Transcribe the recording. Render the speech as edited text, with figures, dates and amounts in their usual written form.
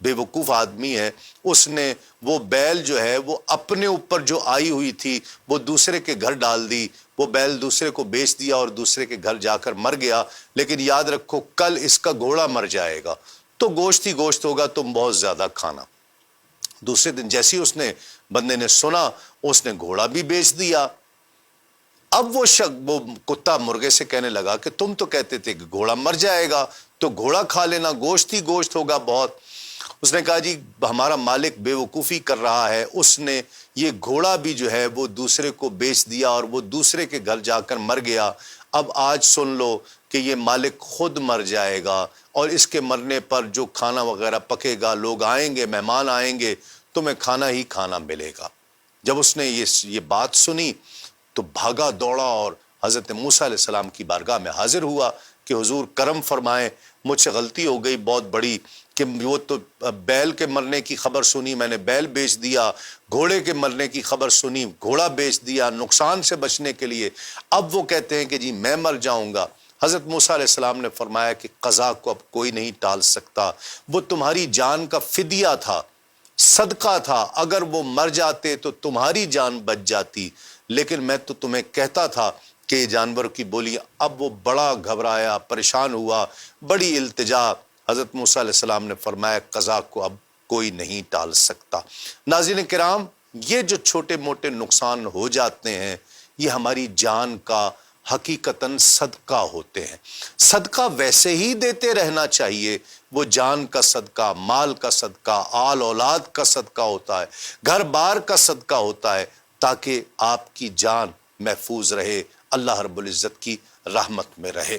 बेवकूफ़ आदमी है, उसने वो बैल जो है वो अपने ऊपर जो आई हुई थी वो दूसरे के घर डाल दी, वो बैल दूसरे को बेच दिया और दूसरे के घर जाकर मर गया। लेकिन याद रखो कल इसका घोड़ा मर जाएगा, तो गोश्त ही गोश्त होगा, तुम बहुत ज़्यादा खाना। दूसरे दिन जैसे ही उसने बंदे ने सुना, उसने घोड़ा भी बेच दिया। अब वो कुत्ता मुर्गे से कहने लगा कि तुम तो कहते थे कि घोड़ा मर जाएगा, तो घोड़ा खा लेना, गोश्त ही गोश्त होगा बहुत। उसने कहा जी हमारा मालिक बेवकूफ़ी कर रहा है, उसने ये घोड़ा भी जो है वो दूसरे को बेच दिया और वो दूसरे के घर जाकर मर गया। अब आज सुन लो कि ये मालिक खुद मर जाएगा और इसके मरने पर जो खाना वगैरह पकेगा, लोग आएंगे, मेहमान आएंगे, तुम्हें खाना ही खाना मिलेगा। जब उसने ये बात सुनी तो भागा दौड़ा और हज़रत मूसा अलैहिस्सलाम की बारगाह में हाजिर हुआ कि हुजूर करम फरमाएं, मुझसे गलती हो गई बहुत बड़ी कि वो तो बैल के मरने की खबर सुनी, मैंने बैल बेच दिया, घोड़े के मरने की खबर सुनी, घोड़ा बेच दिया नुकसान से बचने के लिए। अब वो कहते हैं कि जी मैं मर जाऊंगा। हज़रत मूसा अलैहिस्सलाम ने फरमाया कि क़ज़ा को अब कोई नहीं टाल सकता, वो तुम्हारी जान का फिदिया था, सदका था, अगर वो मर जाते तो तुम्हारी जान बच जाती। लेकिन मैं तो तुम्हें कहता था कि जानवरों की बोली। अब वो बड़ा घबराया, परेशान हुआ, बड़ी इल्तिजा। हज़रत मूसा अलैहिस्सलाम ने फरमाया क़ज़ा को अब कोई नहीं टाल सकता। नाज़रीन किराम, ये जो छोटे मोटे नुकसान हो जाते हैं ये हमारी जान का हकीकतन सदका होते हैं। सदका वैसे ही देते रहना चाहिए, वो जान का सदका, माल का सदका, आल औलाद का सदका होता है, घर बार का सदका होता है, ताकि आपकी जान महफूज रहे, अल्लाह रब्बुल इज़्ज़त की रहमत में रहे।